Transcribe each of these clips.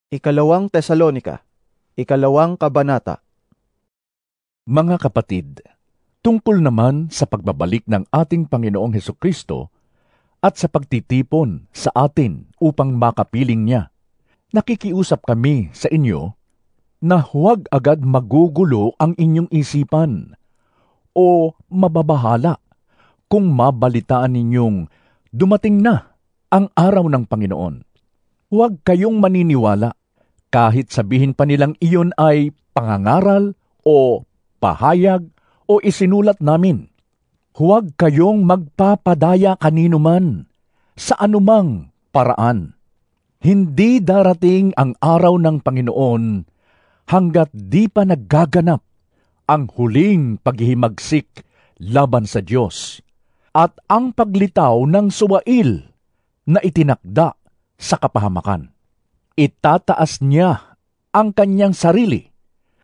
Ikalawang Tesalonika, ikalawang kabanata. Mga kapatid, tungkol naman sa pagbabalik ng ating Panginoong Hesukristo at sa pagtitipon sa atin upang makapiling niya, nakikiusap kami sa inyo na huwag agad magugulo ang inyong isipan o mababahala kung mabalitaan ninyong dumating na ang araw ng Panginoon. Huwag kayong maniniwala kahit sabihin pa nilang iyon ay pangangaral o pahayag o isinulat namin. Huwag kayong magpapadaya kanino man sa anumang paraan. Hindi darating ang araw ng Panginoon hanggat di pa naggaganap ang huling paghihimagsik laban sa Diyos at ang paglitaw ng suwail na itinakda sa kapahamakan. Itataas niya ang kanyang sarili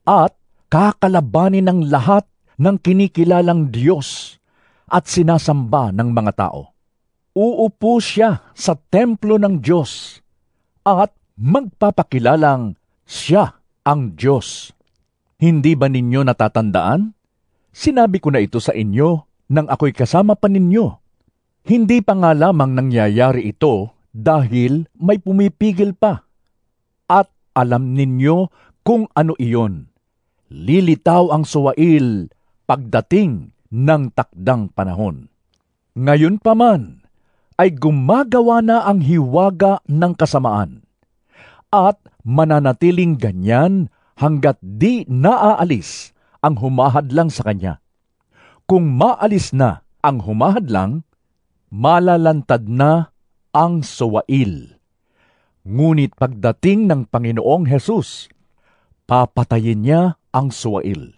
at kakalabanin ng lahat ng kinikilalang Diyos at sinasamba ng mga tao. Uupo siya sa templo ng Diyos at magpapakilalang siya ang Diyos. Hindi ba ninyo natatandaan? Sinabi ko na ito sa inyo nang ako'y kasama pa ninyo. Hindi pa nga lamang nangyayari ito dahil may pumipigil pa. At alam ninyo kung ano iyon. Lilitaw ang suwail pagdating ng takdang panahon. Ngayon pa man ay gumagawa na ang hiwaga ng kasamaan at mananatiling ganyan hanggat di naaalis ang humahadlang sa kanya. Kung maalis na ang humahadlang, malalantad na ang suwail. Ngunit pagdating ng Panginoong Hesus, papatayin niya ang suwail.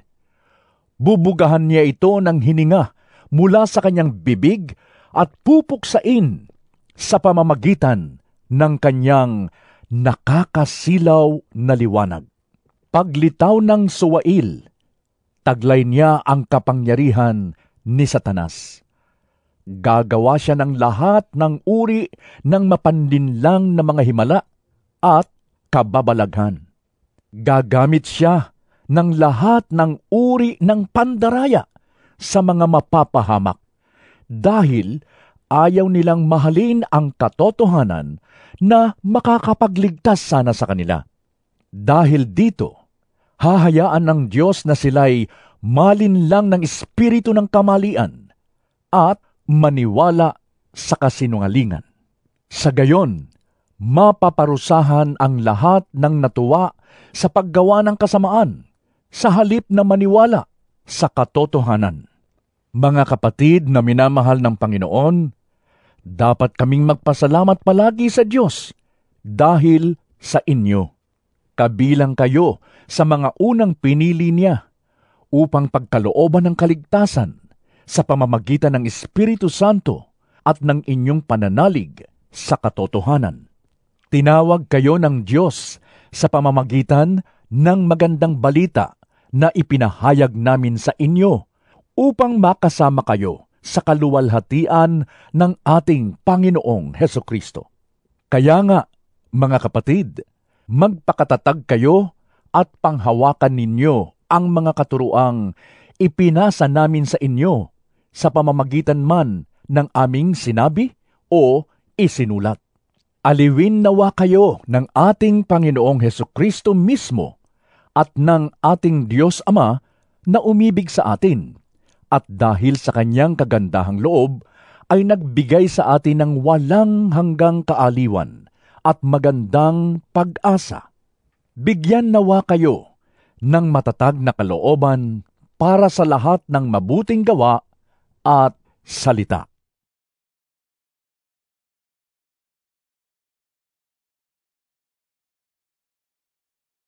Bubugahan niya ito ng hininga mula sa kanyang bibig at pupuksain sa pamamagitan ng kanyang nakakasilaw na liwanag. Paglitaw ng suwail, taglay niya ang kapangyarihan ni Satanas. Gagawa siya ng lahat ng uri ng mapandinlang na mga himala at kababalaghan. Gagamit siya ng lahat ng uri ng pandaraya sa mga mapapahamak dahil ayaw nilang mahalin ang katotohanan na makakapagligtas sana sa kanila. Dahil dito, hahayaan ng Diyos na sila'y malinlang ng espiritu ng kamalian at maniwala sa kasinungalingan. Sa gayon, mapaparusahan ang lahat ng natuwa sa paggawa ng kasamaan sa halip na maniwala sa katotohanan. Mga kapatid na minamahal ng Panginoon, dapat kaming magpasalamat palagi sa Diyos dahil sa inyo. Kabilang kayo sa mga unang pinili niya upang pagkalooban ng kaligtasan sa pamamagitan ng Espiritu Santo at ng inyong pananalig sa katotohanan. Tinawag kayo ng Diyos sa pamamagitan ng magandang balita na ipinahayag namin sa inyo upang makasama kayo sa kaluwalhatian ng ating Panginoong Hesukristo. Kaya nga, mga kapatid, magpakatatag kayo at panghawakan ninyo ang mga katuruang ipinasa namin sa inyo sa pamamagitan man ng aming sinabi o isinulat. Aliwin nawa kayo ng ating Panginoong Hesukristo mismo at ng ating Diyos Ama na umibig sa atin at dahil sa kanyang kagandahang loob ay nagbigay sa atin ng walang hanggang kaaliwan at magandang pag-asa. Bigyan nawa kayo ng matatag na kalooban para sa lahat ng mabuting gawa at salita.